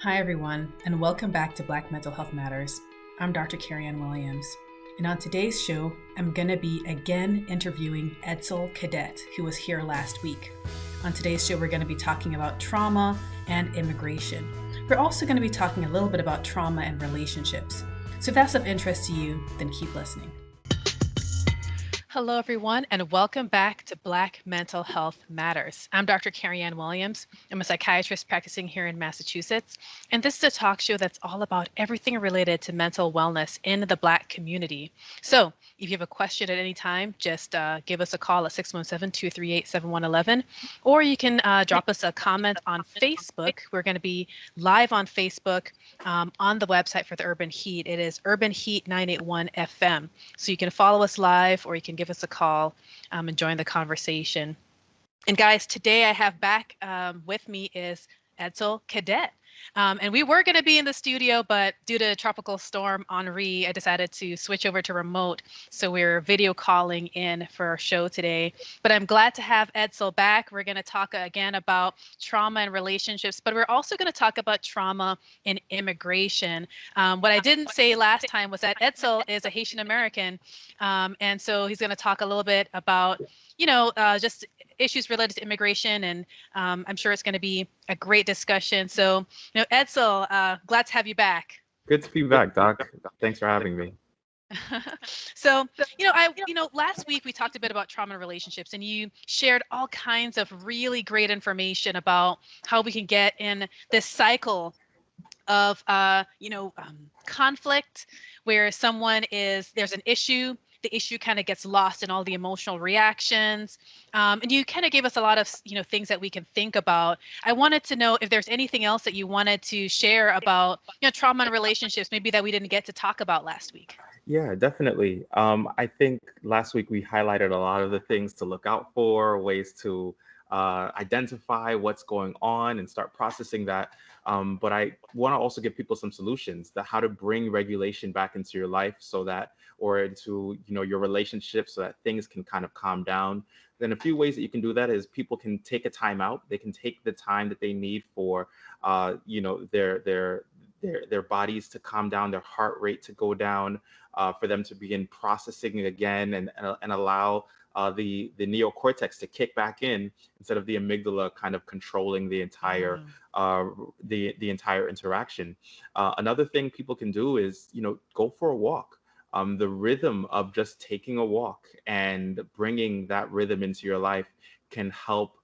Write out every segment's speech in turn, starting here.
Hi, everyone, and welcome back to Black Mental Health Matters. I'm drkerryann Williams, and on today's show, I'm going to be again interviewing Edsel Cadet, who was here last week. On today's show, we're going to be talking about trauma and immigration. We're also going to be talking a little bit about trauma and relationships. So if that's of interest to you, then keep listening. Hello, everyone, and welcome back to Black Mental Health Matters. I'm drkerryann Williams. I'm a psychiatrist practicing here in Massachusetts, and this is a talk show that's all about everything related to mental wellness in the Black community. So if you have a question at any time, just give us a call at 617-238-7111, or you can drop us a comment on Facebook. We're going to be live on Facebook on the website for the Urban Heat. It is Urban Heat 981 FM. So you can follow us live, or you can give us a call and join the conversation. And guys, today I have back with me is Edsel Cadet. And we were going to be in the studio, but due to Tropical Storm Henri, I decided to switch over to remote. So we're video calling in for our show today. But I'm glad to have Edsel back. We're going to talk again about trauma and relationships, but we're also going to talk about trauma and immigration. What I didn't say last time was that Edsel is a Haitian American. And so he's going to talk a little bit about, just issues related to immigration, and I'm sure it's going to be a great discussion. So, Edsel, glad to have you back. Good to be back, Doc. Thanks for having me. So, last week we talked a bit about trauma and relationships, and you shared all kinds of really great information about how we can get in this cycle of conflict where there's an issue, the issue kind of gets lost in all the emotional reactions, and you kind of gave us a lot of things that we can think about. I wanted to know if there's anything else that you wanted to share about trauma and relationships, maybe that we didn't get to talk about last week. Yeah, definitely. I think last week we highlighted a lot of the things to look out for, ways to identify what's going on and start processing that. But I want to also give people some solutions that how to bring regulation back into your life so that, or into, your relationships so that things can kind of calm down. Then a few ways that you can do that is people can take a time out. They can take the time that they need for, their bodies to calm down, their heart rate to go down, for them to begin processing again, and allow the neocortex to kick back in instead of the amygdala kind of controlling the entire the entire interaction. Another thing people can do is go for a walk. The rhythm of just taking a walk and bringing that rhythm into your life can help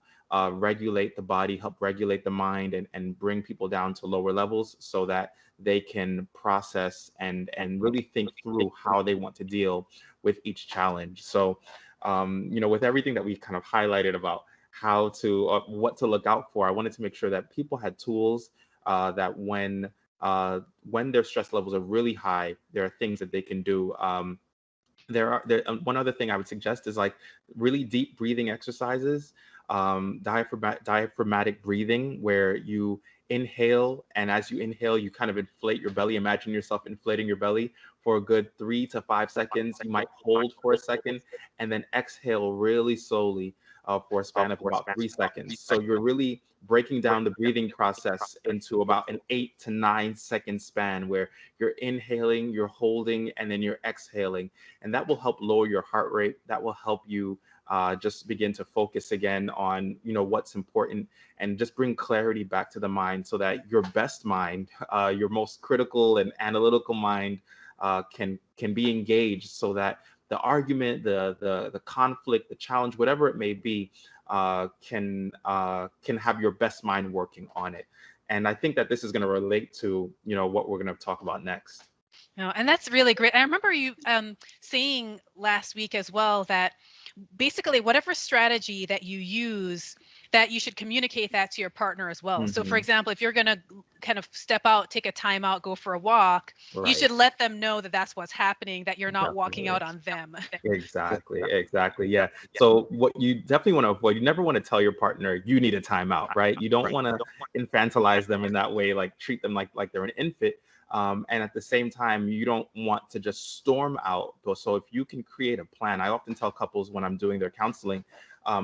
regulate the body, help regulate the mind, and bring people down to lower levels so that they can process and really think through how they want to deal with each challenge. So, with everything that we kind of highlighted about how to what to look out for, I wanted to make sure that people had tools that when their stress levels are really high, there are things that they can do. One other thing I would suggest is like really deep breathing exercises, diaphragmatic breathing, where you inhale, and as you inhale, you kind of inflate your belly. Imagine yourself inflating your belly for a good 3 to 5 seconds. You might hold for a second, and then exhale really slowly for a span of about 3 seconds. So you're really breaking down the breathing process into about an 8 to 9 second span where you're inhaling, you're holding, and then you're exhaling. And that will help lower your heart rate. That will help you just begin to focus again on what's important, and just bring clarity back to the mind so that your best mind, your most critical and analytical mind, can be engaged, so that the argument, the conflict, the challenge, whatever it may be, can have your best mind working on it. And I think that this is going to relate to what we're going to talk about next. No, and that's really great. I remember you saying last week as well that basically whatever strategy that you use, that you should communicate that to your partner as well. So for Mhm. example, if you're going to kind of step out, take a time out, go for a walk, you Right. should let them know that that's what's happening, that you're not walking Definitely. out on them. Exactly. Yeah. So what you definitely want to avoid, you never want to tell your partner you need a timeout, right? You don't want to infantilize them in that way, like treat them like they're an infant. And at the same time, you don't want to just storm out. So if you can create a plan, I often tell couples when I'm doing their counseling,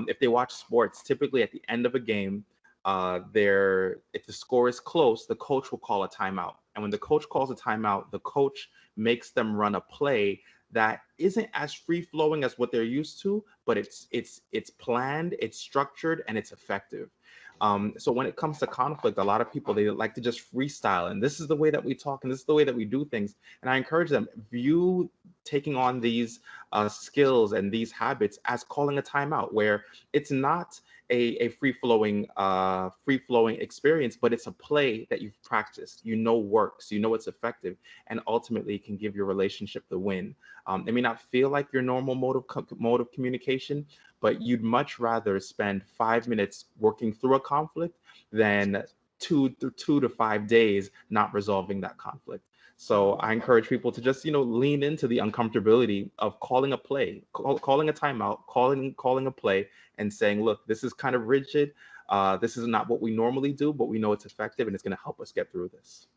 if they watch sports, typically at the end of a game, if the score is close, the coach will call a timeout. And when the coach calls a timeout, the coach makes them run a play that isn't as free flowing as what they're used to, but it's planned, it's structured, and it's effective. So when it comes to conflict, a lot of people, they like to just freestyle, and this is the way that we talk, and this is the way that we do things. And I encourage them, view taking on these skills and these habits as calling a timeout, where it's not a free flowing experience, but it's a play that you've practiced, works, it's effective, and ultimately can give your relationship the win. It may not feel like your normal mode of communication, but you'd much rather spend 5 minutes working through a conflict than 2 to 5 days not resolving that conflict. So I encourage people to just, lean into the uncomfortability of calling a play, calling a timeout, calling a play, and saying, look, this is kind of rigid. This is not what we normally do, but we know it's effective and it's going to help us get through this.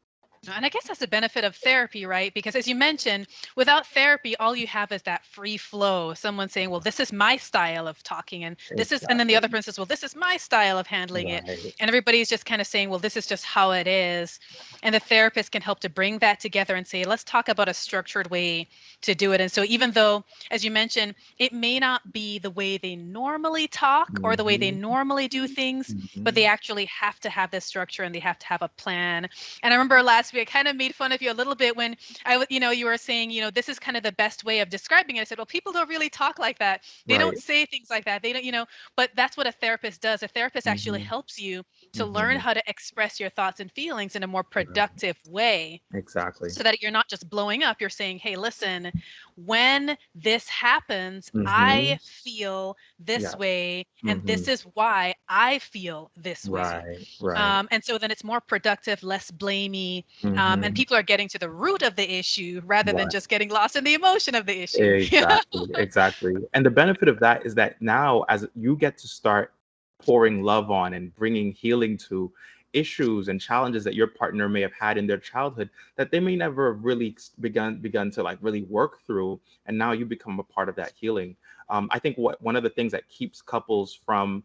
And I guess that's the benefit of therapy, right? Because as you mentioned, without therapy, all you have is that free flow. Someone saying, well, this is my style of talking. And and then the other Exactly. person says, well, this is my style of handling it. Right. And everybody's just kind of saying, well, this is just how it is. And the therapist can help to bring that together and say, let's talk about a structured way to do it. And so even though, as you mentioned, it may not be the way they normally talk or the way they Mm-hmm. normally do things, but Mm-hmm. they actually have to have this structure and they have to have a plan. And I remember last week I kind of made fun of you a little bit when you were saying, this is kind of the best way of describing it. I said, well, people don't really talk like that. They don't Right. say things like that. They don't, but that's what a therapist does. A therapist actually Mm-hmm. helps you to learn Mm-hmm. how to express your thoughts and feelings in a more Right. productive way Exactly. so that you're not just blowing up. You're saying, hey, listen, when this happens, Mm-hmm. I feel this Yes. way, and Mm-hmm. this is why I feel this way. Right. Right. And so then it's more productive, less blamey, and Mm-hmm. people are getting to the root of the issue rather than Right. just getting lost in the emotion of the issue. Exactly, exactly. And the benefit of that is that now, as you get to start pouring love on and bringing healing to issues and challenges that your partner may have had in their childhood that they may never have really begun to like really work through, and now you become a part of that healing. I think one of the things that keeps couples from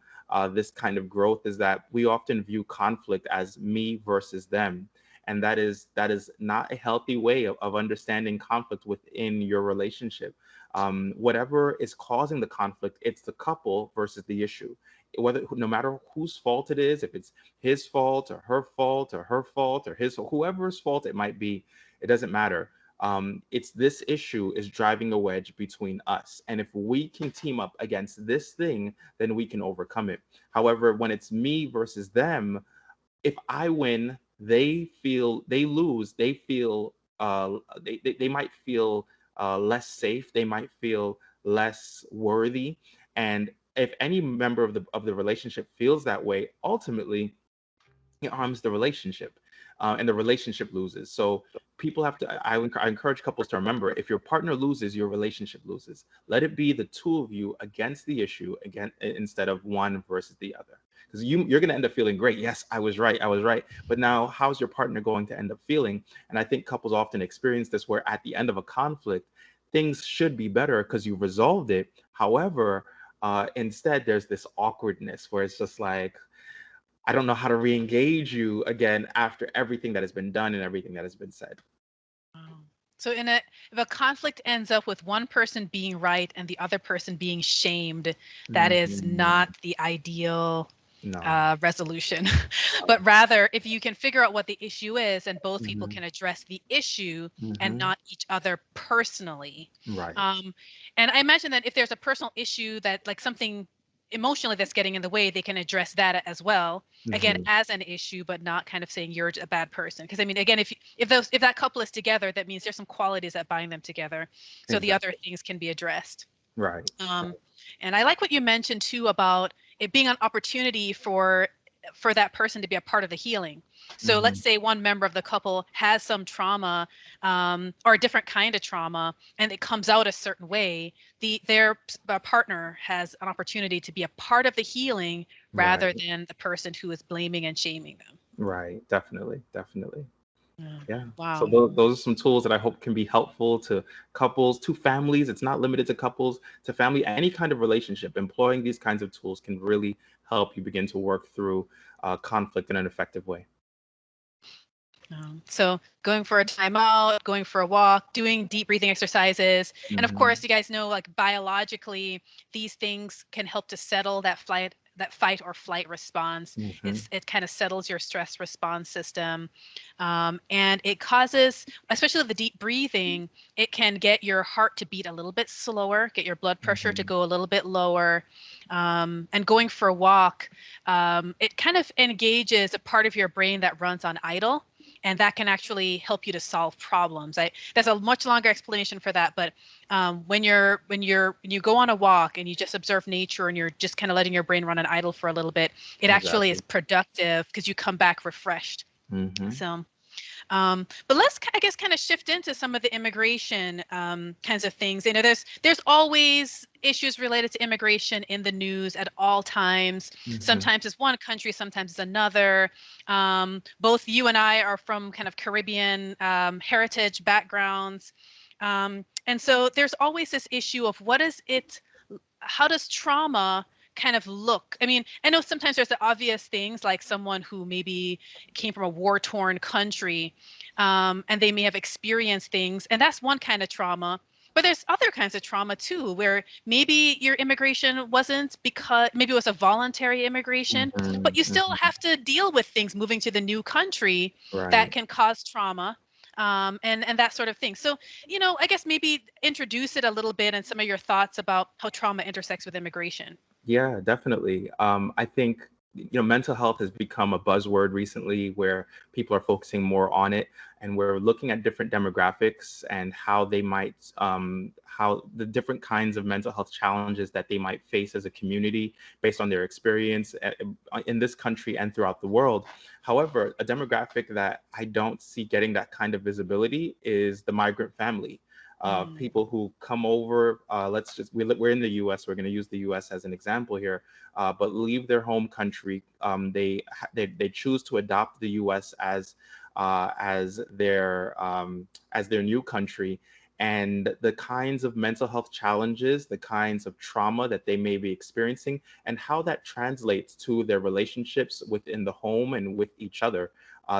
this kind of growth is that we often view conflict as me versus them, and that is not a healthy way of understanding conflict within your relationship. Whatever is causing the conflict, it's the couple versus the issue. Whether no matter whose fault it is, if it's his fault or her fault or his or whoever's fault it might be, it doesn't matter. It's this issue is driving a wedge between us, and if we can team up against this thing, then we can overcome it. However, when it's me versus them, if I win, they lose, they might feel less safe, they might feel less worthy. And if any member of the relationship feels that way, ultimately it harms the relationship, and the relationship loses. So people have to. I encourage couples to remember: if your partner loses, your relationship loses. Let it be the two of you against the issue again, instead of one versus the other. Because you're going to end up feeling great. Yes, I was right. I was right. But now, how's your partner going to end up feeling? And I think couples often experience this, where at the end of a conflict, things should be better because you resolved it. However, instead, there's this awkwardness where it's just like, I don't know how to re-engage you again after everything that has been done and everything that has been said. Wow. So if a conflict ends up with one person being right and the other person being shamed, that is Mhm. not the ideal No. resolution. But rather, if you can figure out what the issue is and both people Hmm. can address the issue and Hmm. not each other personally. Right. Um, and I imagine that if there's a personal issue that like something emotionally that's getting in the way, they can address that as well. Again, Hmm. as an issue, but not kind of saying you're a bad person. Because I mean, again, if that couple is together, that means there's some qualities that bind them together. So the other Exactly. things can be addressed. Right. Um, Right. and I like what you mentioned too about it being an opportunity for that person to be a part of the healing. So let's Hmm. say one member of the couple has some trauma, or a different kind of trauma, and it comes out a certain way. Their partner has an opportunity to be a part of the healing rather Right. than the person who is blaming and shaming them. Right. Definitely. Definitely. Yeah. Yeah. So Wow. those are some tools that I hope can be helpful to couples, to families. It's not limited to couples, to family, any kind of relationship. Employing these kinds of tools can really help you begin to work through conflict in an effective way. So going for a timeout, going for a walk, doing deep breathing exercises. And of Hmm. course, you guys know like biologically, these things can help to settle that fight or flight response. Hmm. It kind of settles your stress response system. And it causes, especially the deep breathing, it can get your heart to beat a little bit slower, get your blood pressure to Hmm. go a little bit lower. And going for a walk, it kind of engages a part of your brain that runs on idle, and that can actually help you to solve problems. There's a much longer explanation for that, but when you go on a walk and you just observe nature and you're just kind of letting your brain run on idle for a little bit, it actually is Exactly. productive because you come back refreshed. Hmm. So but let's, I guess, kind of shift into some of the immigration kinds of things. You know, there's always issues related to immigration in the news at all times. Hmm. Sometimes it's one country, sometimes it's another. Both you and I are from kind of Caribbean heritage backgrounds. And so there's always this issue of what is it, how does trauma kind of look? I mean, I know sometimes there's the obvious things like someone who maybe came from a war-torn country, and they may have experienced things, and that's one kind of trauma. But there's other kinds of trauma too, where maybe your immigration wasn't because maybe it was a voluntary immigration, Hmm. but you still Hmm. have to deal with things moving to the new country that Right. can cause trauma. And that sort of thing. So I guess maybe introduce it a little bit and some of your thoughts about how trauma intersects with immigration. Yeah, definitely. I think mental health has become a buzzword recently, where people are focusing more on it, and we're looking at different demographics and how they might, how the different kinds of mental health challenges that they might face as a community based on their experience in this country and throughout the world. However, a demographic that I don't see getting that kind of visibility is the migrant family. Mm, People who come over. Let's just we're in the U.S. We're going to use the U.S. as an example here, but leave their home country. They choose to adopt the U.S. As their new country, and the kinds of mental health challenges, the kinds of trauma that they may be experiencing, and how that translates to their relationships within the home and with each other.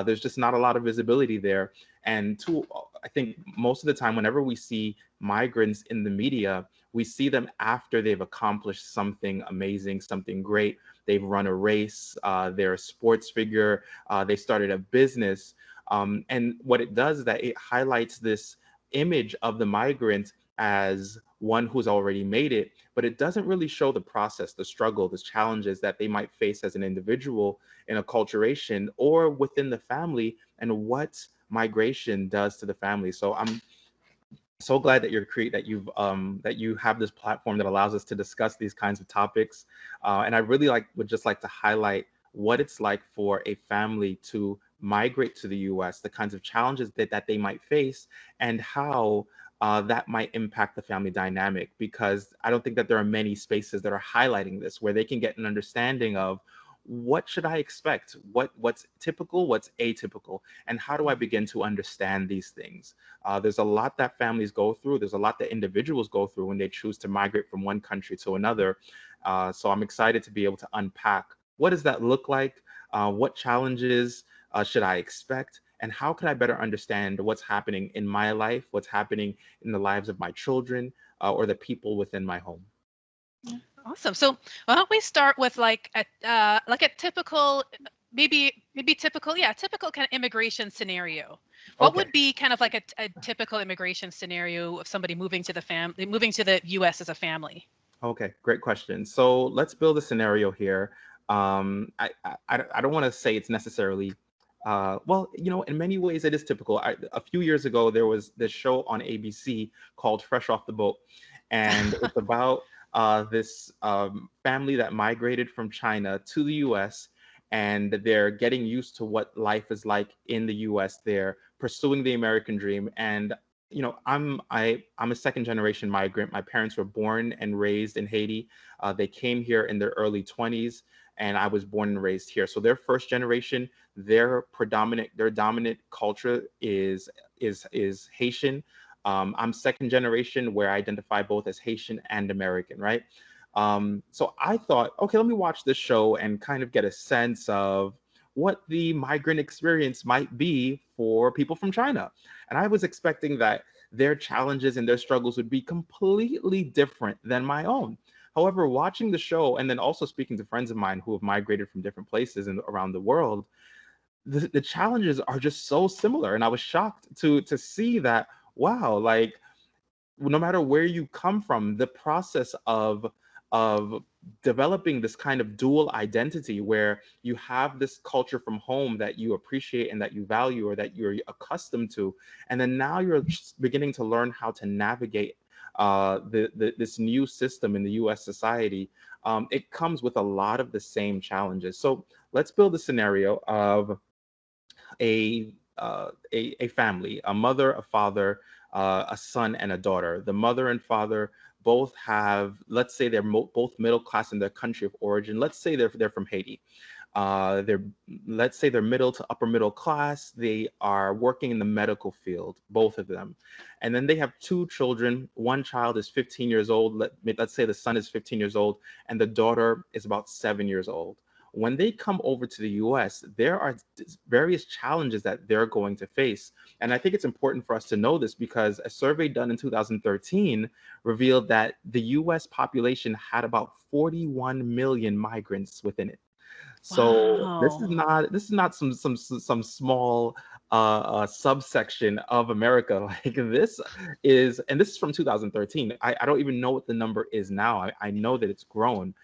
There's just not a lot of visibility there. And two, I think most of the time, whenever we see migrants in the media, we see them after they've accomplished something amazing, something great. They've run a race, they're a sports figure, they started a business. And what it does is that it highlights this image of the migrant as one who's already made it, but it doesn't really show the process, the struggle, the challenges that they might face as an individual in acculturation or within the family, and what migration does to the family. So I'm so glad that that you have this platform that allows us to discuss these kinds of topics. And I really would just like to highlight what it's like for a family to migrate to the U.S., the kinds of challenges that they might face, and how that might impact the family dynamic. Because I don't think that there are many spaces that are highlighting this, where they can get an understanding of what should I expect, what's typical, what's atypical, and how do I begin to understand these things. There's a lot that families go through. There's a lot that individuals go through when they choose to migrate from one country to another. So I'm excited to be able to unpack what does that look like, what challenges should I expect, and how can I better understand what's happening in my life, what's happening in the lives of my children, or the people within my home. awesome. So why don't we start with like a typical, maybe typical, yeah, typical kind of immigration scenario. What Okay. would be kind of like a typical immigration scenario of somebody moving to the U.S. as a family? Okay, great question. So let's build a scenario here. I don't want to say it's necessarily, well, in many ways it is typical. A few years ago, there was this show on ABC called Fresh Off the Boat, and it's about this family that migrated from China to the US, and they're getting used to what life is like in the US. They're pursuing the American dream, and I'm a second generation migrant. My parents were born and raised in Haiti. They came here in their early 20s. and I was born and raised here. So they're first generation. Their dominant culture is Haitian. I'm second generation, where I identify both as Haitian and American, right? So I thought, okay, let me watch this show and kind of get a sense of what the migrant experience might be for people from China. And I was expecting that their challenges and their struggles would be completely different than my own. However, watching the show and then also speaking to friends of mine who have migrated from different places and around the world, the challenges are just so similar. And I was shocked to see that, wow, like no matter where you come from, the process of developing this kind of dual identity where you have this culture from home that you appreciate and that you value or that you're accustomed to, and then now you're just beginning to learn how to navigate this new system in the U.S. society. It comes with a lot of the same challenges. So let's build a scenario of a family, a mother, a father, a son, and a daughter. The mother and father both have, let's say they're both middle class in their country of origin. Let's say they're from Haiti. They're let's say they're middle to upper middle class. They are working in the medical field, both of them, and then they have two children. One child is 15 years old. Let's say the son is 15 years old, and the daughter is about 7 years old. When they come over to the US, there are various challenges that they're going to face. And I think it's important for us to know this because a survey done in 2013 revealed that the US population had about 41 million migrants within it. So Wow. this is not some small subsection of America. Like this is, and this is from 2013. I don't even know what the number is now. I know that it's grown.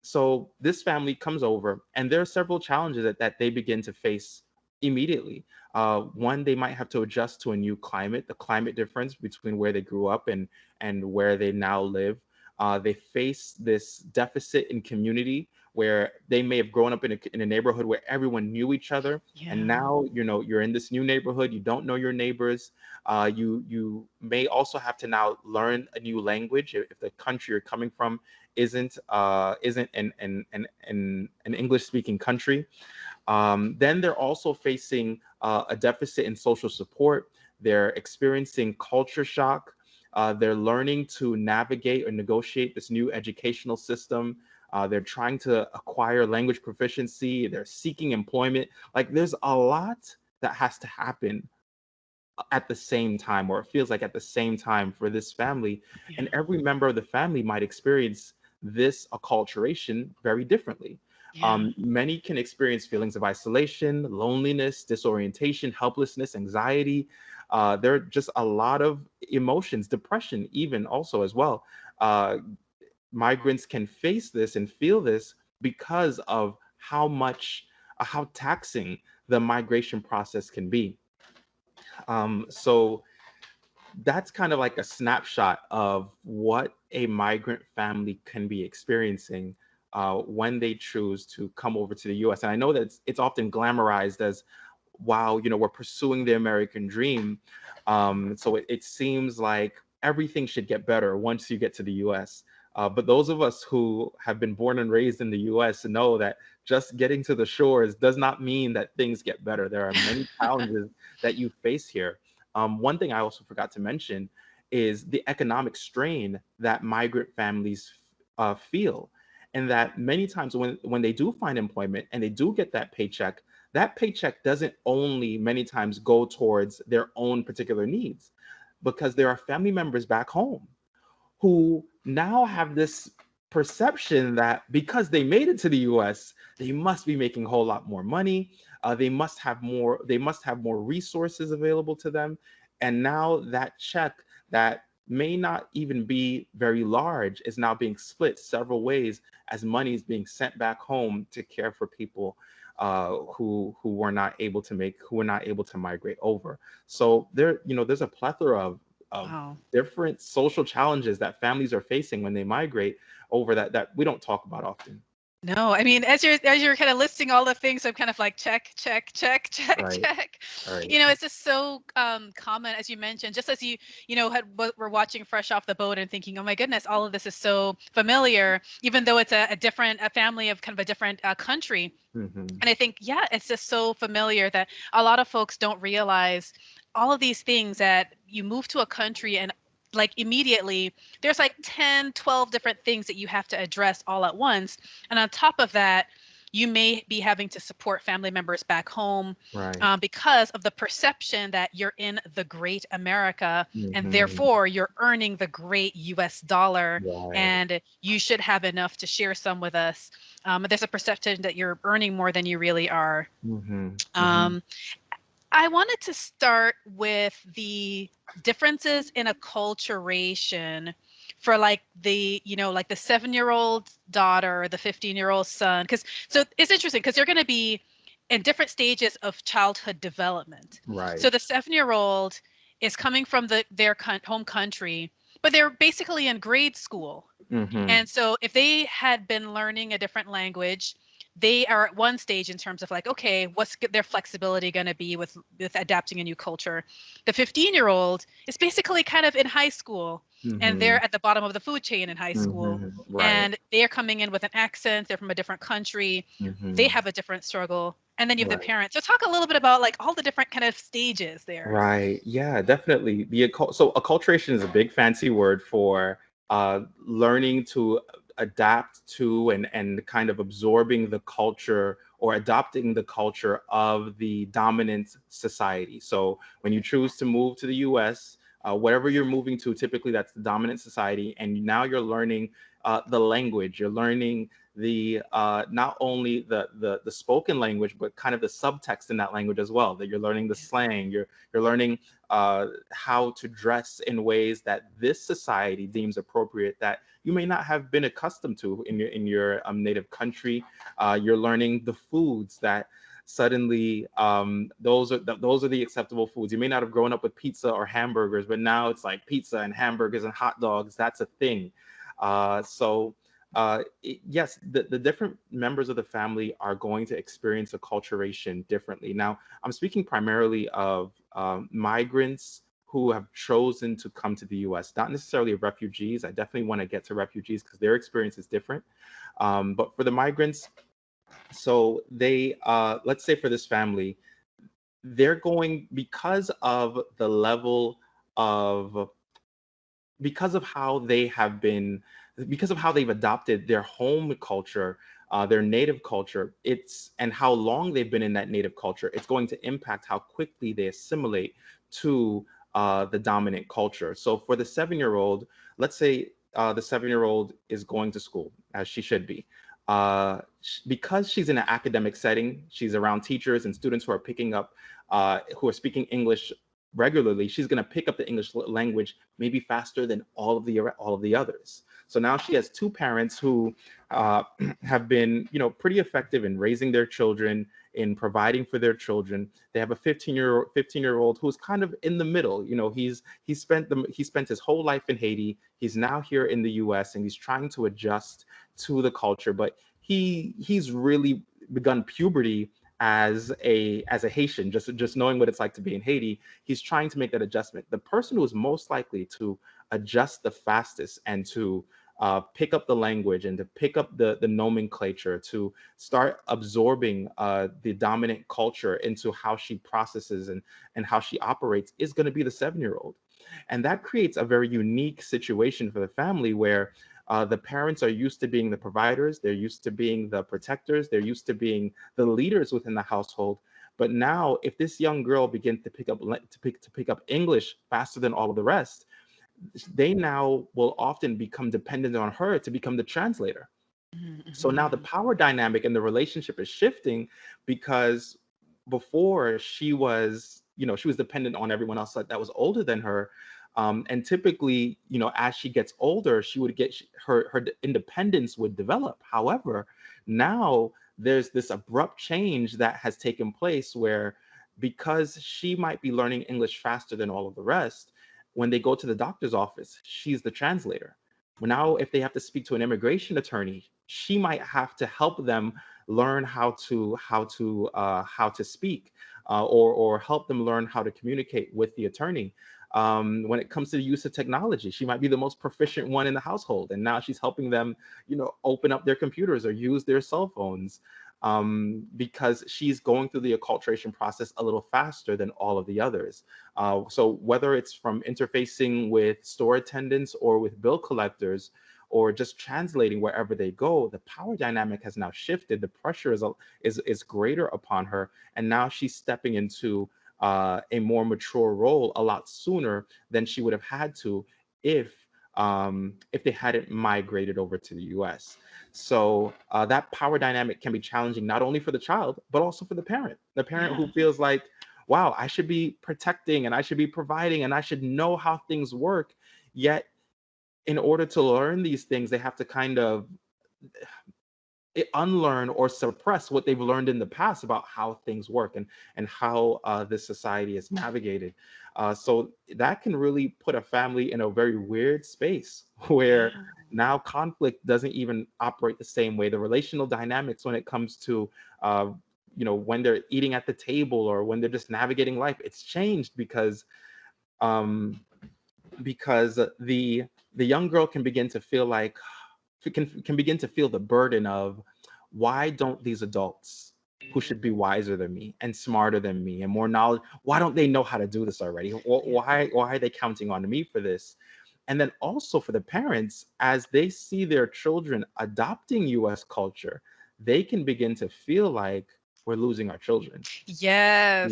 So this family comes over, and there are several challenges that they begin to face immediately. One, they might have to adjust to a new climate, the climate difference between where they grew up and where they now live. They face this deficit in community where they may have grown up in a neighborhood where everyone knew each other, and Yeah. now you're in this new neighborhood, you don't know your neighbors. You may also have to now learn a new language if the country you're coming from isn't an English speaking country. Then they're also facing a deficit in social support. They're experiencing culture shock. They're learning to navigate or negotiate this new educational system. They're trying to acquire language proficiency. They're seeking employment. Like there's a lot that has to happen at the same time, or it feels like at the same time for this family. Yeah. And every member of the family might experience this acculturation very differently. Yeah. Many can experience feelings of isolation, loneliness, disorientation, helplessness, anxiety. There are just a lot of emotions, depression, even also as well. Uh, Migrants can face this and feel this because of how taxing the migration process can be. So that's kind of like a snapshot of what a migrant family can be experiencing when they choose to come over to the US. And I know that it's often glamorized as, wow, we're pursuing the American dream. So it seems like everything should get better once you get to the US. But those of us who have been born and raised in the US know that just getting to the shores does not mean that things get better. There are many challenges that you face here. One thing I also forgot to mention is the economic strain that migrant families feel. And that many times when they do find employment and they do get that paycheck doesn't only many times go towards their own particular needs, because there are family members back home who now have this perception that because they made it to the US, they must be making a whole lot more money. They must have more resources available to them. And now that check that may not even be very large is now being split several ways as money is being sent back home to care for people who were not able to migrate over. So there's a plethora of Wow. different social challenges that families are facing when they migrate over that we don't talk about often. No, I mean, as you're kind of listing all the things, I'm kind of like check, check, check, check, Right. check. Right. It's just so common, as you mentioned, just as we're watching fresh off the boat and thinking, oh my goodness, all of this is so familiar, even though it's a family of kind of a different country. Mm-hmm. And I think, yeah, it's just so familiar that a lot of folks don't realize all of these things that you move to a country and like immediately there's like 10, 12 different things that you have to address all at once. And on top of that, you may be having to support family members back home Right. because of the perception that you're in the great America and Mm-hmm. therefore you're earning the great US dollar Right. and you should have enough to share some with us. There's a perception that you're earning more than you really are. Mm-hmm. Mm-hmm. Um, I wanted to start with the differences in acculturation for like like the 7-year-old daughter, the 15-year-old son. So it's interesting because they're going to be in different stages of childhood development. So Right. the 7-year-old is coming from their home country, but they're basically in grade school. Mm-hmm. And so if they had been learning a different language, they are at one stage in terms of like, okay, what's their flexibility going to be with adapting a new culture? The 15-year-old is basically kind of in high school and Mm-hmm. they're at the bottom of the food chain in high school Mm-hmm. Right. and they're coming in with an accent, they're from a different country, they Mm-hmm. have a different struggle. And then you have the Right. parents. So talk a little bit about like all the different kind of stages there. Right. Yeah, definitely. So acculturation is a big fancy word for learning to adapt to and kind of absorbing the culture or adopting the culture of the dominant society. So when you choose to move to the US, whatever you're moving to, typically that's the dominant society, and now you're learning the language. You're learning the not only the spoken language, but kind of the subtext in that language as well. That you're learning the slang. You're learning how to dress in ways that this society deems appropriate that you may not have been accustomed to in your native country. You're learning the foods that suddenly those are the acceptable foods. You may not have grown up with pizza or hamburgers, but now it's like pizza and hamburgers and hot dogs. That's a thing. Yes, the different members of the family are going to experience acculturation differently. Now, I'm speaking primarily of migrants who have chosen to come to the US, not necessarily of refugees. I definitely want to get to refugees because their experience is different. But for the migrants, so let's say for this family, they're going of because of how they have been because of how they've adopted their home culture, their native culture, it's and how long they've been in that native culture, it's going to impact how quickly they assimilate to the dominant culture. So for the 7-year-old, let's say the 7-year-old is going to school as she should be. Because she's in an academic setting, she's around teachers and students who are speaking English regularly, she's going to pick up the English language maybe faster than all of the others. So now she has two parents who uh, have been, pretty effective in raising their children, in providing for their children. They have a 15-year old who's kind of in the middle. He spent his whole life in Haiti. He's now here in the U.S. and he's trying to adjust to the culture, but he's really begun puberty as a Haitian, just knowing what it's like to be in Haiti. He's trying to make that adjustment. The person who is most likely to adjust the fastest and to pick up the language and to pick up the nomenclature, to start absorbing the dominant culture into how she processes and how she operates, is going to be the 7-year-old. And that creates a very unique situation for the family where the parents are used to being the providers, they're used to being the protectors, they're used to being the leaders within the household. But now, if this young girl begins to pick up English faster than all of the rest, they now will often become dependent on her to become the translator. So now the Mhm. power dynamic in the relationship is shifting because before she was dependent on everyone else that was older than her. And typically, as she gets older, she would get her independence would develop. However, now there's this abrupt change that has taken place where because she might be learning English faster than all of the rest, when they go to the doctor's office, she's the translator. Well, now, if they have to speak to an immigration attorney, she might have to help them learn how to speak, or help them learn how to communicate with the attorney. When it comes to the use of technology, she might be the most proficient one in the household, and now she's helping them, open up their computers or use their cell phones, because she's going through the acculturation process a little faster than all of the others. So whether it's from interfacing with store attendants or with bill collectors, or just translating wherever they go, the power dynamic has now shifted. The pressure is greater upon her, and now she's stepping into a more mature role a lot sooner than she would have had to if if they hadn't migrated over to the U.S. So that power dynamic can be challenging not only for the child but also for the parent. The parent Yeah. who feels like, wow, I should be protecting and I should be providing and I should know how things work. Yet in order to learn these things, they have to kind of unlearn or suppress what they've learned in the past about how things work and how this society is navigated. So that can really put a family in a very weird space where Yeah. now conflict doesn't even operate the same way. The relational dynamics when it comes to when they're eating at the table or when they're just navigating life, it's changed um, because the young girl can begin to feel like can begin to feel the burden of, why don't these adults who should be wiser than me and smarter than me and more knowledge, why don't they know how to do this already? Yeah. Why are they counting on me for this? And then also for the parents, as they see their children adopting US culture, they can begin to feel like, we're losing our children. Yes.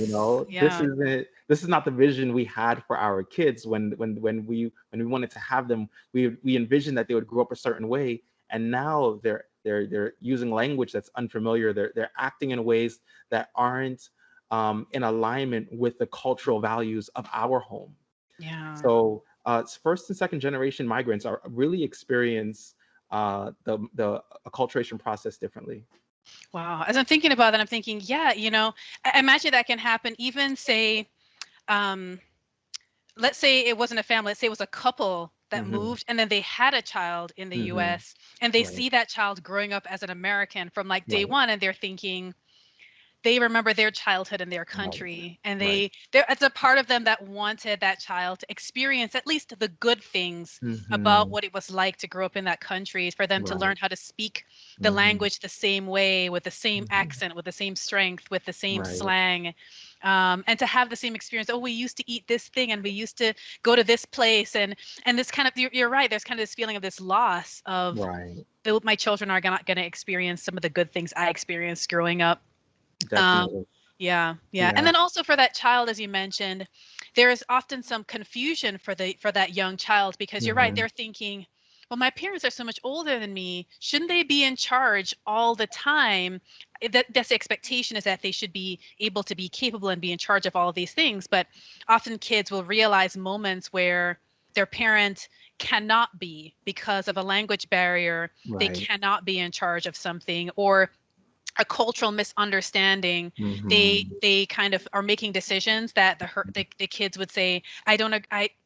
This Yeah. isn't this is not the vision we had for our kids when we wanted to have them. We envisioned that they would grow up a certain way, and now they're using language that's unfamiliar. They're acting in ways that aren't in alignment with the cultural values of our home. Yeah. So first and second generation migrants are really experience the acculturation process differently. Wow. As I'm thinking about that, I'm thinking, yeah, I imagine that can happen even say, um, let's say it wasn't a family, let's say it was a couple that Hmm. moved and then they had a child in the Hmm. US and they Right. see that child growing up as an American from like day Right. one and they're thinking, they remember their childhood in their Right. country and Right. there it's a part of them that wanted that child to experience at least the good things about Hmm. what it was like to grow up in that country, for them to Right. learn how to speak the Mhm. language the same way, with the same Mhm. accent, with the same strength, with the same Right. slang, and to have the same experience. Oh, we used to eat this thing and we used to go to this place, and this kind of, you're right, there's kind of this feeling of this loss of, Right. my children are not going to experience some of the good things I experienced growing up. um, Definitely. yeah, yeah. And Yeah. then also for that child, as you mentioned, there is often some confusion for that young child, because you're right, Mhm. they're thinking, well, my parents are so much older than me. Shouldn't they be in charge all the time? That's the expectation, is that they should be able to be capable and be in charge of all of these things. But often kids will realize moments where their parent cannot be, because of a language barrier. They Right. cannot be in charge of something, or a cultural misunderstanding. they Mhm. they kind of are making decisions that the kids would say, I don't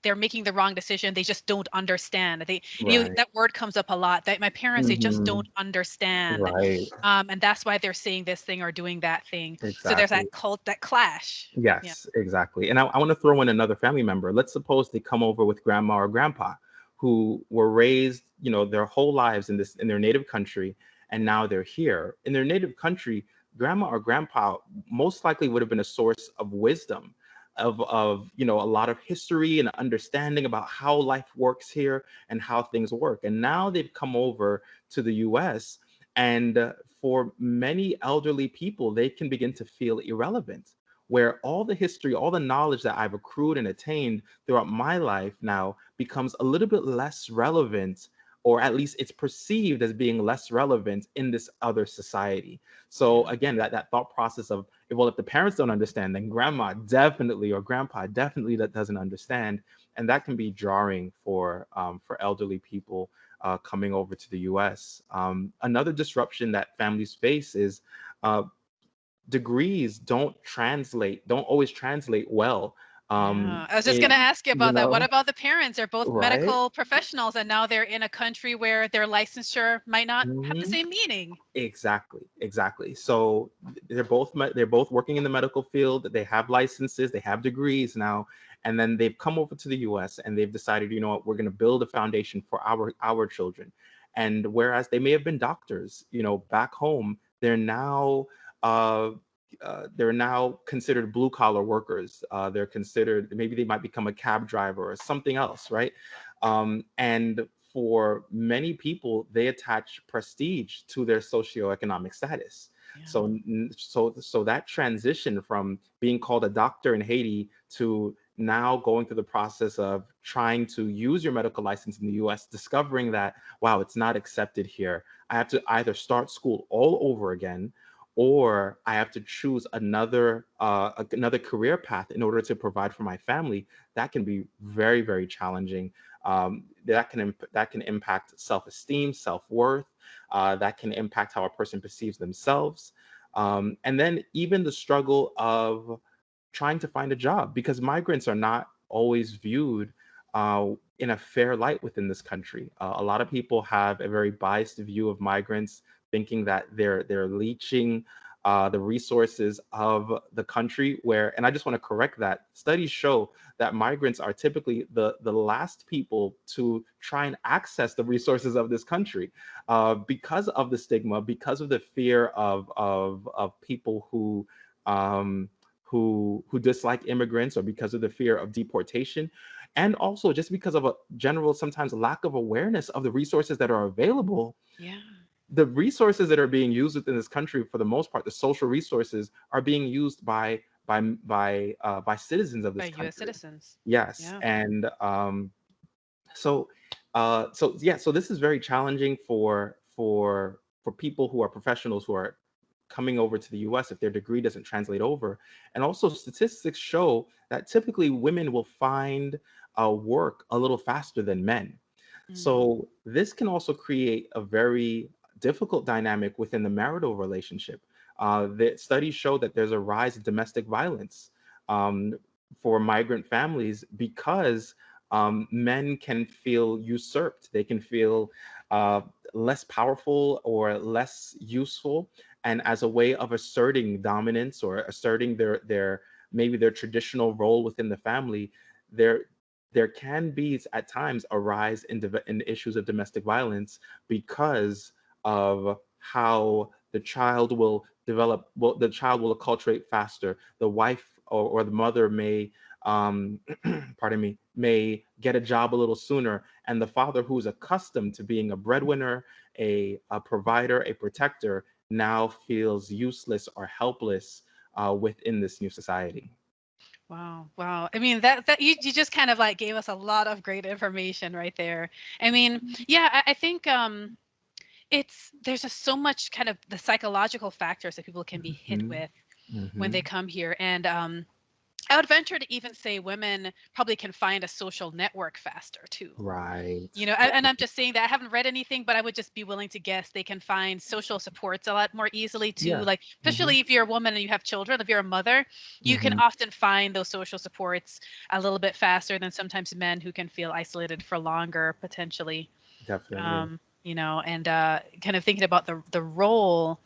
they're making the wrong decision, they just don't understand. Right. That word comes up a lot, that my parents, they just don't Mhm. understand. Right. And that's why they're saying this thing or doing that thing. So there's Exactly. that clash. Yeah. Yes, exactly. And I want to throw in another family member. Let's suppose they come over with grandma or grandpa who were raised, their whole lives in their native country, and now they're here. In their native country, grandma or grandpa most likely would have been a source of wisdom, of a lot of history and understanding about how life works here and how things work. And now they've come over to the US, and for many elderly people, they can begin to feel irrelevant, where all the history, all the knowledge that I've accrued and attained throughout my life now becomes a little bit less relevant, or at least it's perceived as being less relevant in this other society. So Yeah. again, that thought process of, well, if the parents don't understand, then grandma definitely or grandpa definitely that doesn't understand, and that can be jarring for elderly people coming over to the U.S. Another disruption that families face is uh, degrees don't always translate well Yeah, I was just it, going to ask you you about that. What know, about the parents? They're both right? medical professionals, and now they're in a country where their licensure might not have the Mhm. same meaning. Exactly, exactly. So they're both working in the medical field. They have licenses, they have degrees now, and then they've come over to the U.S. and they've decided, you know what, we're going to build a foundation for our children. And whereas they may have been doctors, you know, back home, uh, they're now considered blue collar workers. They're considered, maybe they might become a cab driver or something else, right? And for many people, they attach prestige to their socioeconomic status. Yeah. So that transition from being called a doctor in Haiti to now going through the process of trying to use your medical license in the US, discovering that, wow, it's not accepted here. I have to either start school all over again, or I have to choose another career path in order to provide for my family. That can be very, very challenging. That can impact self-esteem, self-worth. That can impact how a person perceives themselves, and then even the struggle of trying to find a job, because migrants are not always viewed in a fair light within this country. A lot of people have a very biased view of migrants, thinking that they're leeching the resources of the country. Where, and I just want to correct that. Studies show that migrants are typically the last people to try and access the resources of this country, because of the stigma, because of the fear of people um, who dislike immigrants, or because of the fear of deportation, and also just because of a general sometimes lack of awareness of the resources that are available. Yeah. The resources that are being used within this country, for the most part, the social resources, are being used by citizens of By this U.S. country. citizens. Yes, Yeah. and so yeah, so this is very challenging for people who are professionals who are coming over to the US if their degree doesn't translate over. And also, statistics show that typically women will find work a little faster than men. Mm. So this can also create a very difficult dynamic within the marital relationship. The studies show that there's a rise in domestic violence um, for migrant families, because men can feel usurped. They can feel uh, less powerful or less useful, and as a way of asserting dominance or asserting their maybe their traditional role within the family, there there can be at times a rise in issues of domestic violence, because of how the child will develop. Well, the child will acculturate faster. The wife or the mother may pardon me, may get a job a little sooner, and the father, who's accustomed to being a breadwinner, a provider, a protector, now feels useless or helpless within this new society. Wow. Wow. I mean, that you just kind of like gave us a lot of great information right there. I mean, yeah, I think it's there's just so much kind of the psychological factors that people can be hit Hmm. with when they Hmm. come here. And I would venture to even say women probably can find a social network faster too. Right. You know, and I'm just saying that I haven't read anything, but I would just be willing to guess they can find social supports a lot more easily too. Yeah. Like, Hmm. especially if you're a woman and you have children, if you're a mother, you can Hmm. often find those social supports a little bit faster than sometimes men who can feel isolated for longer, potentially. Definitely. You know, and kind of thinking about the role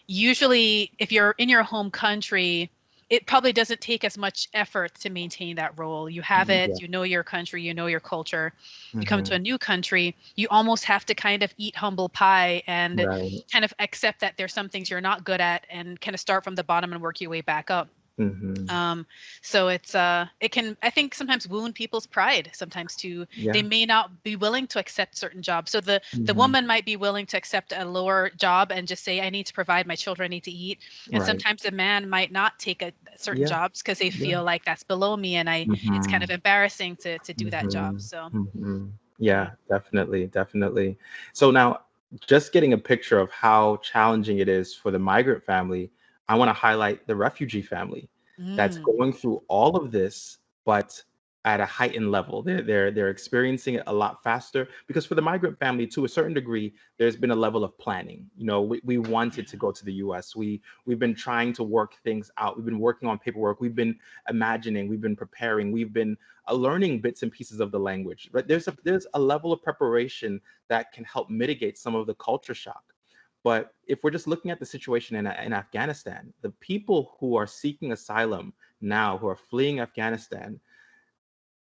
usually if you're in your home country, it probably doesn't take as much effort to maintain that role. You have Yeah. it, you know your country, you know your culture. You come to Hmm. a new country, you almost have to kind of eat humble pie and Right. kind of accept that there's some things you're not good at and kind of start from the bottom and work your way back up. Hmm. Um, so it can I think sometimes wound people's pride sometimes too. They Yeah. may not be willing to accept certain jobs. So the Hmm. woman might be willing to accept a lower job and just say I need to provide my children, I need to eat. And Right. sometimes the man might not take a certain Yeah. jobs because they Yeah. feel like that's below me and I it's kind Hmm. of embarrassing to do that job. Hmm. So Hmm. yeah. Yeah, definitely, definitely. So now, just getting a picture of how challenging it is for the migrant family, I want to highlight the refugee family that's Mm, going through all of this, but at a heightened level. They're experiencing it a lot faster because for the migrant family, to a certain degree, there's been a level of planning. We wanted to Yeah. go to the U.S. We've been trying to work things out. We've been working on paperwork. We've been imagining. We've been preparing. We've been learning bits and pieces of the language. But there's a level of preparation that can help mitigate some of the culture shock. But if we're just looking at the situation in Afghanistan, the people who are seeking asylum now, who are fleeing Afghanistan,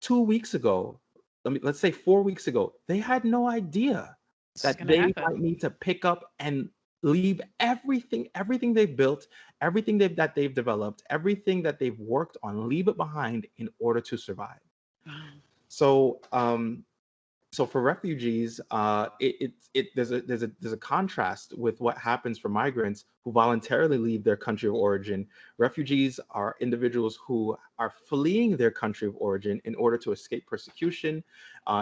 2 weeks ago, let's say 4 weeks ago, they had no idea This is that going to they happen. might need to pick up and leave everything they've built, everything that they've developed, everything that they've worked on, leave it behind in order to survive. Wow. So, so for refugees, there's a contrast with what happens for migrants who voluntarily leave their country of origin. Refugees are individuals who are fleeing their country of origin in order to escape persecution,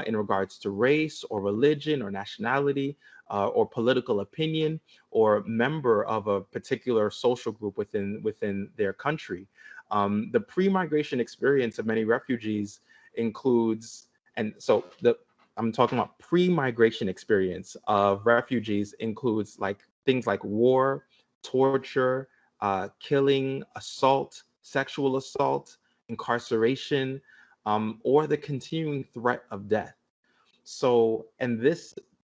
in regards to race or religion or nationality, or political opinion, or member of a particular social group within their country. The pre-migration experience of many refugees includes, and so the I'm talking about pre-migration experience of refugees includes like things like war, torture, killing, assault, sexual assault, incarceration, or the continuing threat of death. So, and this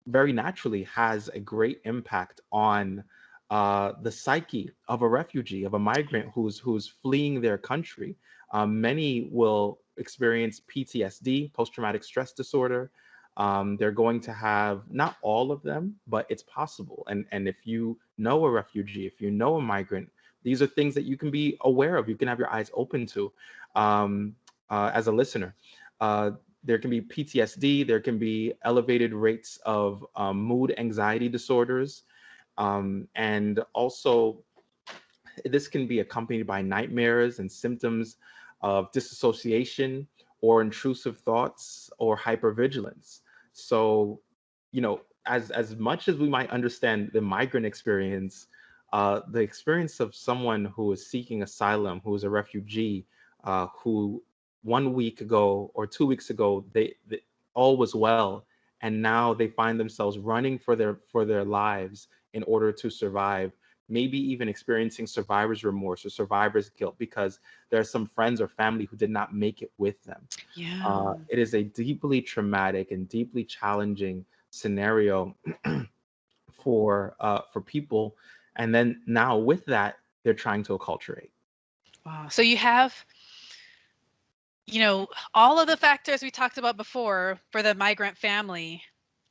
very naturally has a great impact on the psyche of a refugee, of a migrant who's fleeing their country. Many will experience PTSD, post-traumatic stress disorder. They're going to have, not all of them, but it's possible. And if you know a refugee, if you know a migrant, these are things that you can be aware of. You can have your eyes open to, as a listener. Uh, there can be PTSD, there can be elevated rates of mood anxiety disorders, and also this can be accompanied by nightmares and symptoms of disassociation or intrusive thoughts or hypervigilance. So, as much as we might understand the migrant experience, the experience of someone who is seeking asylum, who is a refugee, who 1 week ago or 2 weeks ago they all was well, and now they find themselves running for their lives in order to survive, maybe even experiencing survivor's remorse or survivor's guilt because there are some friends or family who did not make it with them. Yeah. It is a deeply traumatic and deeply challenging scenario for people. And then now with that, they're trying to acculturate. Wow. So you have, all of the factors we talked about before for the migrant family.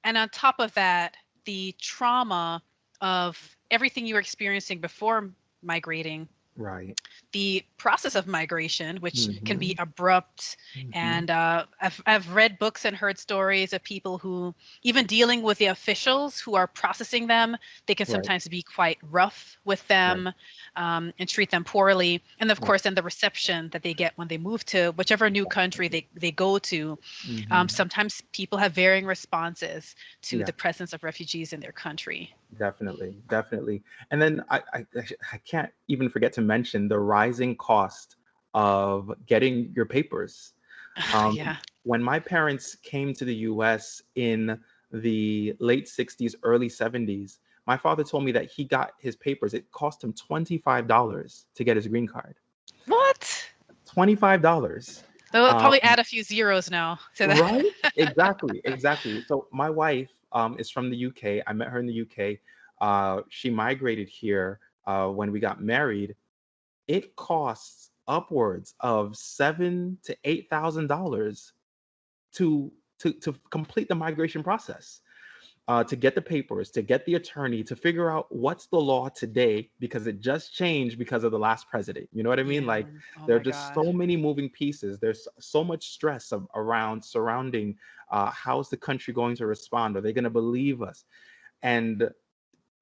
And on top of that, the trauma of everything you were experiencing before migrating, Right. the process of migration, which can be Hmm. abrupt. Hmm. And I've read books and heard stories of people who, even dealing with the officials who are processing them, they can Right. sometimes be quite rough with Right. them, and treat them poorly. And of Right. course, then the reception that they get when they move to whichever new country they go to. Hmm. Sometimes people have varying responses to Yeah. the presence of refugees in their country. Definitely, definitely. And then I can't even forget to mention the rising cost of getting your papers. Um, Yeah. when my parents came to the US in the late 60s, early 70s, my father told me that he got his papers. It cost him $25 to get his green card. What? $25. They'll Um, probably add a few zeros now to that. right? Exactly, exactly. So my wife is from the UK. I met her in the UK. She migrated here when we got married. It costs upwards of $7,000 to $8,000 to complete the migration process, to get the papers, to get the attorney, to figure out what's the law today because it just changed because of the last president. You know what I mean? Yeah. Like Oh there are my just God. so many moving pieces. There's so much stress around surrounding how's the country going to respond? Are they going to believe us? And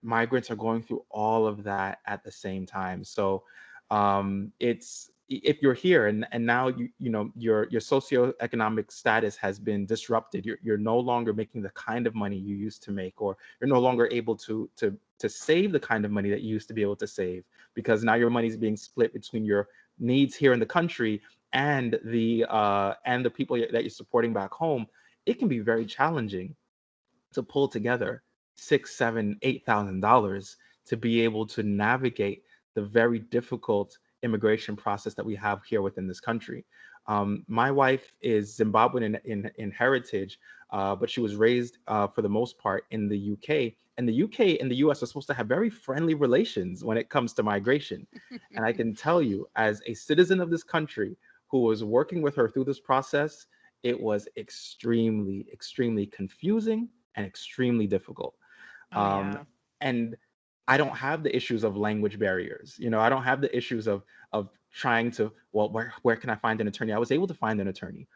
migrants are going through all of that at the same time. So it's if you're here and now your socioeconomic status has been disrupted, you're no longer making the kind of money you used to make, or you're no longer able to save the kind of money that you used to be able to save because now your money is being split between your needs here in the country and the people that you're supporting back home, it can be very challenging to pull together six, seven, $8,000 to be able to navigate the very difficult immigration process that we have here within this country. My wife is Zimbabwean in heritage, but she was raised for the most part in the UK. And the UK and the US are supposed to have very friendly relations when it comes to migration. And I can tell you, as a citizen of this country who was working with her through this process, it was extremely, extremely confusing and extremely difficult. Oh, Um, yeah. and I don't have the issues of language barriers. You know, I don't have the issues of trying to, well, where can I find an attorney? I was able to find an attorney.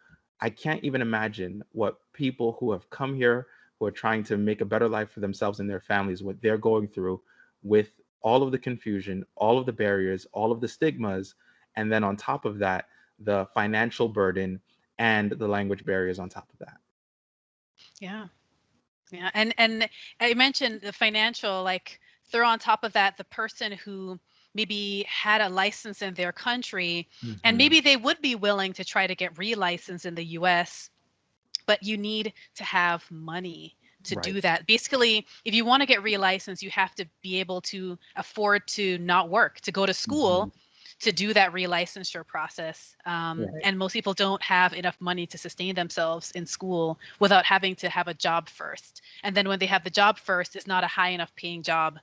I can't even imagine what people who have come here, who are trying to make a better life for themselves and their families, what they're going through with all of the confusion, all of the barriers, all of the stigmas, and then on top of that, the financial burden and the language barriers on top of that. Yeah. Yeah. And I mentioned the financial, like throw on top of that the person who maybe had a license in their country and Hmm. maybe they would be willing to try to get relicensed in the US, but you need to have money to Right. do that. Basically, if you want to get relicensed, you have to be able to afford to not work, to go to Hmm. school to do that relicensure process. Right. And most people don't have enough money to sustain themselves in school without having to have a job first. And then when they have the job first, it's not a high enough paying job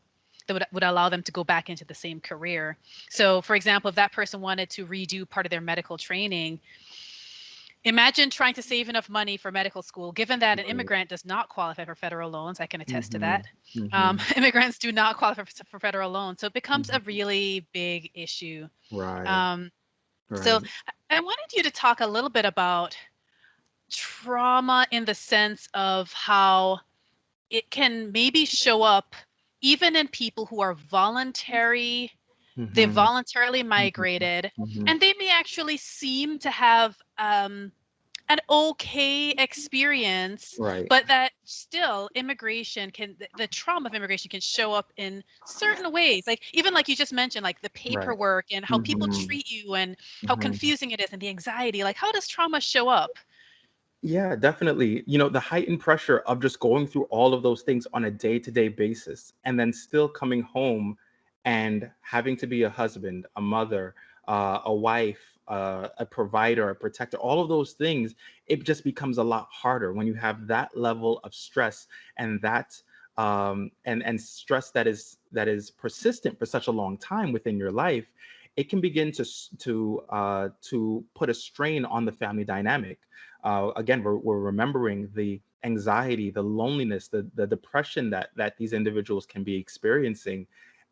that would allow them to go back into the same career. So, for example, if that person wanted to redo part of their medical training, imagine trying to save enough money for medical school, given that an Right. immigrant does not qualify for federal loans. I can attest to Hmm. that. Hmm. Immigrants do not qualify for federal loans. So it becomes a Hmm. really big issue. Right. Um, so Right. I wanted you to talk a little bit about trauma in the sense of how it can maybe show up even in people who are voluntary. They Hmm. voluntarily Hmm. migrated, Hmm. and they may actually seem to have an okay experience, Right. but that still immigration can the trauma of immigration can show up in certain ways, like even like you just mentioned, like the Right. paperwork and how people Hmm. treat you and how Hmm. confusing it is and the anxiety. Like, how does trauma show up? Yeah, definitely. You know, the heightened pressure of just going through all of those things on a day-to-day basis and then still coming home and having to be a husband, a mother, a wife, a provider, a protector, all of those things, it just becomes a lot harder when you have that level of stress and that and stress that is persistent for such a long time within your life. It can begin to put a strain on the family dynamic. Again, we're remembering the anxiety, the loneliness, the depression that these individuals can be experiencing,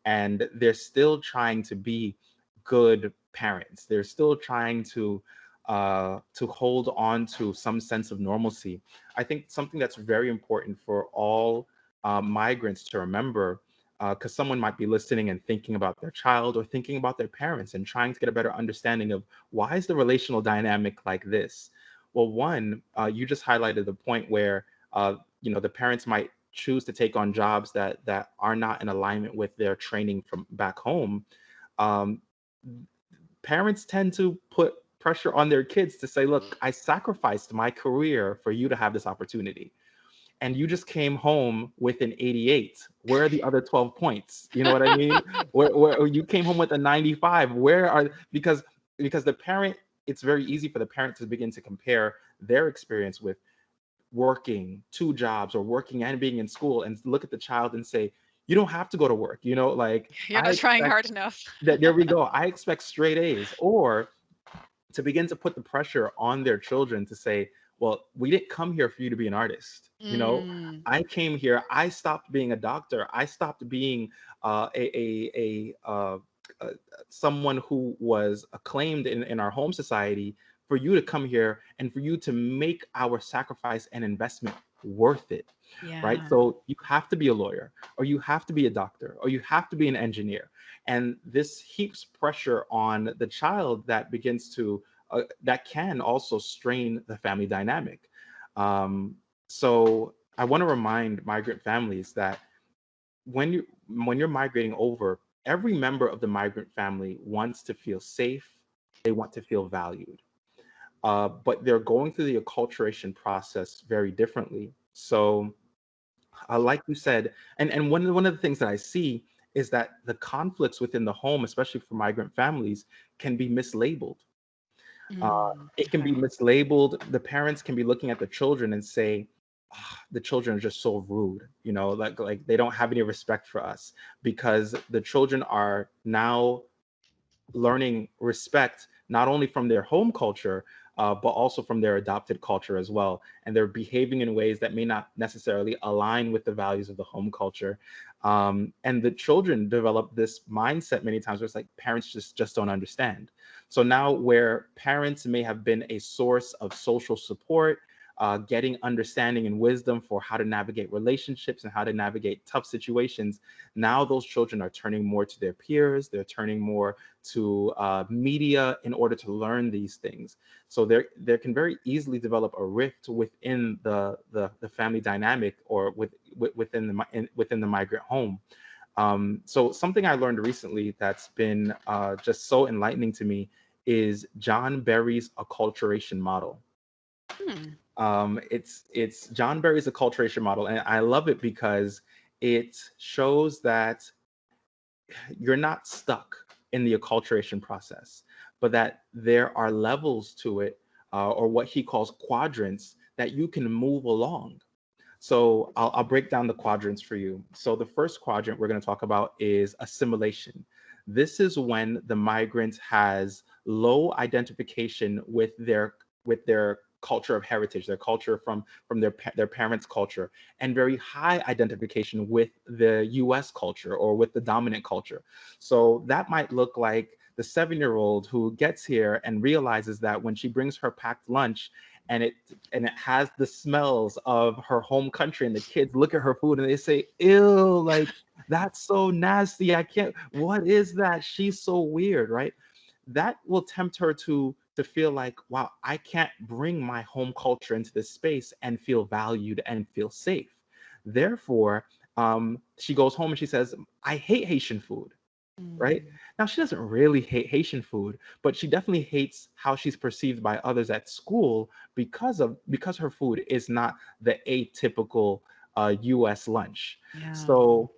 and they're still trying to be good parents. They're still trying to hold on to some sense of normalcy. I think something that's very important for all migrants to remember, because someone might be listening and thinking about their child or thinking about their parents and trying to get a better understanding of why is the relational dynamic like this. Well, one, you just highlighted the point where the parents might choose to take on jobs that are not in alignment with their training from back home. Um, Parents tend to put pressure on their kids to say, "Look, I sacrificed my career for you to have this opportunity, and you just came home with an 88. Where are the other 12 points?" You know what I mean? Where you came home with a 95. Where are because the parent, it's very easy for the parent to begin to compare their experience with working two jobs or working and being in school and look at the child and say, "You don't have to go to work." Like You're I not trying expect hard enough. that there we go. I expect straight A's. Or to begin to put the pressure on their children to say, well, we didn't come here for you to be an artist. Mm, I came here, I stopped being a doctor, I stopped being uh, someone who was acclaimed in our home society for you to come here and for you to make our sacrifice and investment worth it. Right? yeah. So you have to be a lawyer, or you have to be a doctor, or you have to be an engineer. And this heaps pressure on the child that begins to that can also strain the family dynamic. um, so I want to remind migrant families that when you're migrating over, every member of the migrant family wants to feel safe, they want to feel valued. but they're going through the acculturation process very differently. So, like you said, and one of the things that I see is that the conflicts within the home, especially for migrant families, can be mislabeled. Uh, it can be Okay. mislabeled. The parents can be looking at the children and say, "Ah, the children are just so rude, like they don't have any respect for us," because the children are now learning respect not only from their home culture, but also from their adopted culture as well. And they're behaving in ways that may not necessarily align with the values of the home culture. And the children develop this mindset many times where it's like parents just don't understand. So now, where parents may have been a source of social support, getting understanding and wisdom for how to navigate relationships and how to navigate tough situations, now those children are turning more to their peers. They're turning more to media in order to learn these things. So there can very easily develop a rift within the family dynamic, or within the migrant home. So something I learned recently that's been just so enlightening to me is John Berry's acculturation model. Hmm. It's John Berry's acculturation model, and I love it because it shows that you're not stuck in the acculturation process, but that there are levels to it, or what he calls quadrants, that you can move along. So I'll break down the quadrants for you. So the first quadrant we're going to talk about is assimilation. This is when the migrant has low identification with their culture of heritage, their culture from their parents' culture, and very high identification with the U.S. culture or with the dominant culture. So that might look like the 7-year-old who gets here and realizes that when she brings her packed lunch, and it has the smells of her home country, and the kids look at her food and they say, ew, like that's so nasty, I can't, what is that, she's so weird, right? That will tempt her to feel like, wow, I can't bring my home culture into this space and feel valued and feel safe. Therefore, she goes home and she says, I hate Haitian food, right? Mm. Now, she doesn't really hate Haitian food, but she definitely hates how she's perceived by others at school because her food is not the atypical US lunch. Yeah. So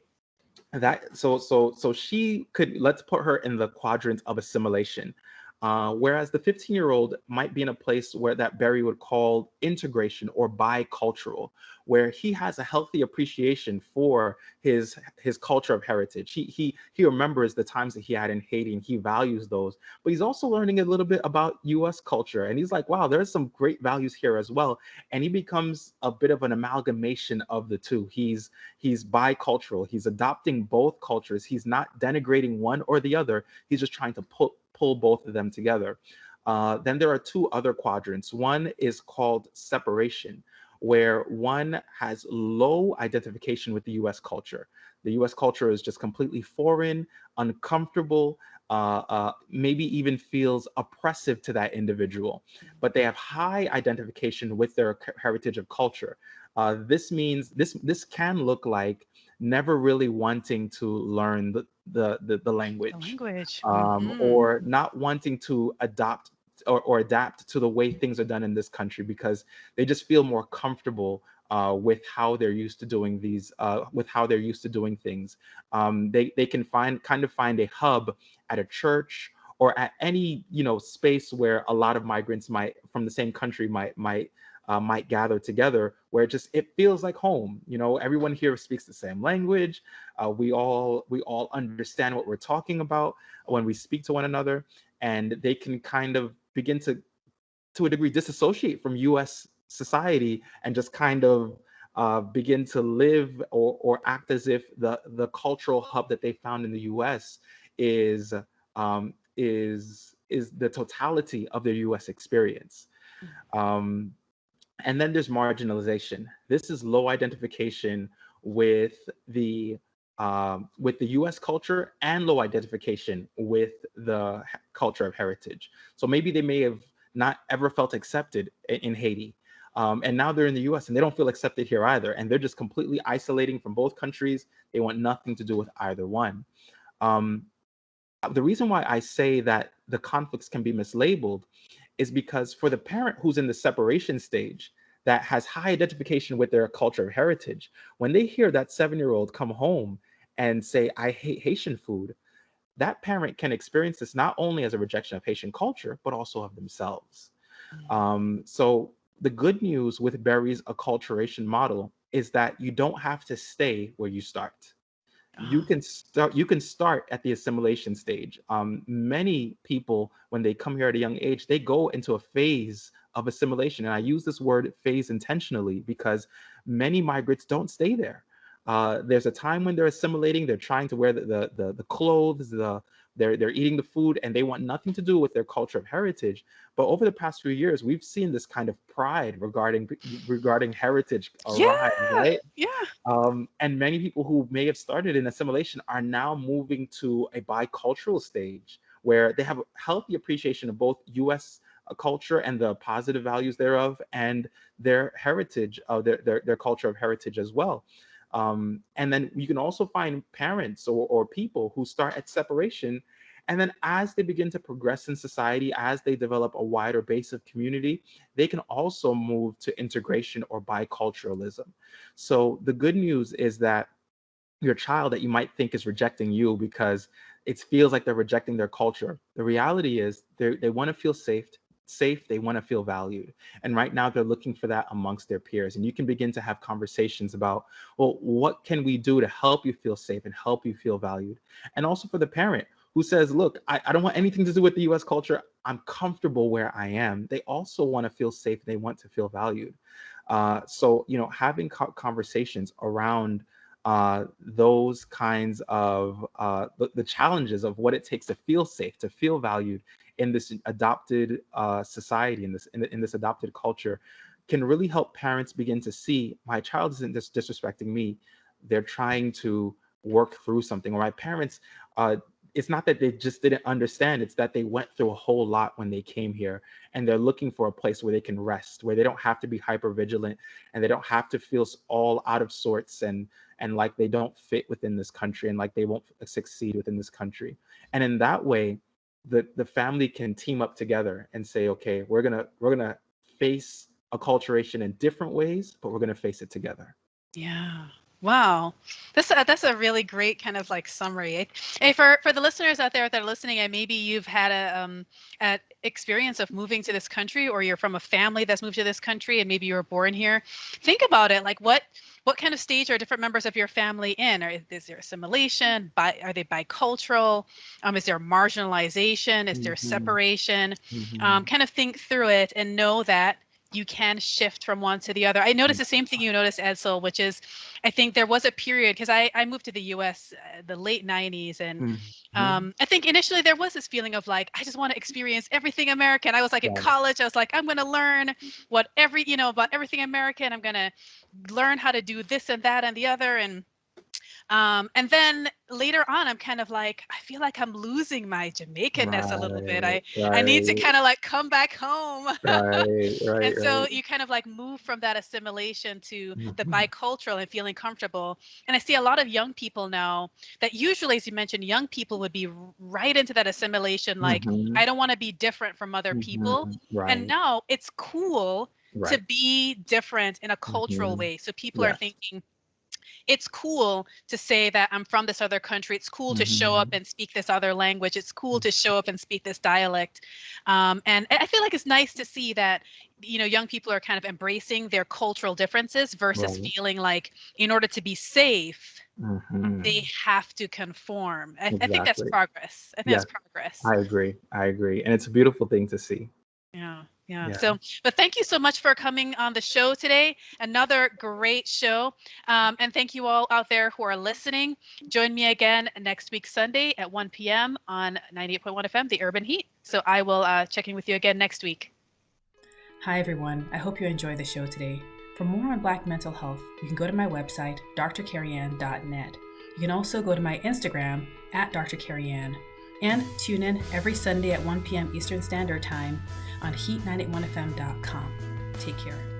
she could, let's put her in the quadrant of assimilation. Whereas the 15-year-old might be in a place where that Barry would call integration or bicultural, where he has a healthy appreciation for his culture of heritage. He remembers the times that he had in Haiti and he values those, but he's also learning a little bit about US culture. And he's like, wow, there's some great values here as well. And he becomes a bit of an amalgamation of the two. He's bicultural. He's adopting both cultures. He's not denigrating one or the other. He's just trying to pull both of them together. Then there are two other quadrants. One is called separation, where one has low identification with the US culture. The US culture is just completely foreign, uncomfortable, maybe even feels oppressive to that individual. But they have high identification with their heritage of culture. This means this can look like never really wanting to learn the The language, language. or not wanting to adopt or adapt to the way things are done in this country, because they just feel more comfortable with how they're used to doing things. They can find a hub at a church or at any space where a lot of migrants might from the same country might gather together, where it feels like home. Everyone here speaks the same language. We all understand what we're talking about when we speak to one another, and they can kind of begin to a degree disassociate from U.S. society and just kind of begin to live or act as if the cultural hub that they found in the U.S. is is the totality of their U.S. experience. Um, and then there's marginalization. This is low identification with the U.S. culture and low identification with the culture of heritage. So maybe they may have not ever felt accepted in Haiti, and now they're in the U.S. and they don't feel accepted here either, and they're just completely isolating from both countries. They want nothing to do with either one. Um, the reason why I say that the conflicts can be mislabeled is because for the parent who's in the separation stage that has high identification with their culture of heritage, when they hear that 7-year-old come home and say, I hate Haitian food, that parent can experience this not only as a rejection of Haitian culture, but also of themselves. So the good news with Berry's acculturation model is that you don't have to stay where you start. You Oh, can start at the assimilation stage. Many people, when they come here at a young age, they go into a phase of assimilation, and I use this word phase intentionally because many migrants don't stay there. There's a time when they're assimilating, they're trying to wear the clothes, they're eating the food, and they want nothing to do with their culture of heritage. But over the past few years, we've seen this kind of pride regarding heritage arise, yeah, right? yeah. And many people who may have started in assimilation are now moving to a bicultural stage where they have a healthy appreciation of both US culture and the positive values thereof, and their heritage, their culture of heritage as well. And then you can also find parents or people who start at separation. And then as they begin to progress in society, as they develop a wider base of community, they can also move to integration or biculturalism. So the good news is that your child that you might think is rejecting you because it feels like they're rejecting their culture. The reality is they want to feel safe, they want to feel valued. And right now they're looking for that amongst their peers. And you can begin to have conversations about, well, what can we do to help you feel safe and help you feel valued? And also for the parent who says, look, I don't want anything to do with the US culture. I'm comfortable where I am. They also want to feel safe. They want to feel valued. So, having conversations around those kinds of the challenges of what it takes to feel safe, to feel valued in this adopted society, in this adopted culture, can really help parents begin to see my child isn't just disrespecting me; they're trying to work through something. Or my parents, it's not that they just didn't understand; it's that they went through a whole lot when they came here, and they're looking for a place where they can rest, where they don't have to be hyper vigilant, and they don't have to feel all out of sorts and like they don't fit within this country and like they won't succeed within this country. And in that way, the family can team up together and say, okay, we're gonna face acculturation in different ways, but we're gonna face it together. Yeah. Wow. That's a really great kind of like summary. Hey, for the listeners out there that are listening, and maybe you've had a experience of moving to this country, or you're from a family that's moved to this country, and maybe you were born here. Think about it. Like what kind of stage are different members of your family in? Or is there assimilation? Are they bicultural? Is there marginalization? Is there Hmm. separation? Hmm. Kind of think through it and know that you can shift from one to the other. I noticed the same thing you noticed, Edsel, which is I think there was a period because I moved to the US the late 90s, and Hmm. I think initially there was this feeling of like I just want to experience everything American. I was like in Right. college, I was like I'm going to learn about everything American. I'm going to learn how to do this and that and the other, and then later on, I'm kind of like, I feel like I'm losing my Jamaicanness a little bit. Right. I need to Right. kind of like come back home. Right. Right. And so Right. you kind of like move from that assimilation to the Hmm. bicultural and feeling comfortable. And I see a lot of young people now that usually, as you mentioned, young people would be right into that assimilation. Like, Hmm. I don't want to be different from other Hmm. people. And Right. now it's cool to Right. be different in a cultural Hmm. way. So people are Yes. thinking, it's cool to say that I'm from this other country. It's cool to show up Hmm. and speak this other language. It's cool to show up and speak this dialect. And I feel like it's nice to see that, young people are kind of embracing their cultural differences versus Right. feeling like in order to be safe, they Hmm. have to conform. I think that's Exactly. progress. I think that's Yes. progress. I agree. I agree. And it's a beautiful thing to see. Yeah, yeah. Yeah. So, but thank you so much for coming on the show today. Another great show. And thank you all out there who are listening. Join me again next week, Sunday at 1 p.m. on 98.1 FM, The Urban Heat. So I will check in with you again next week. Hi, everyone. I hope you enjoyed the show today. For more on Black mental health, you can go to my website, drkerryann.net. You can also go to my Instagram, @drkerryann, and tune in every Sunday at 1 p.m. Eastern Standard Time on heat981fm.com. Take care.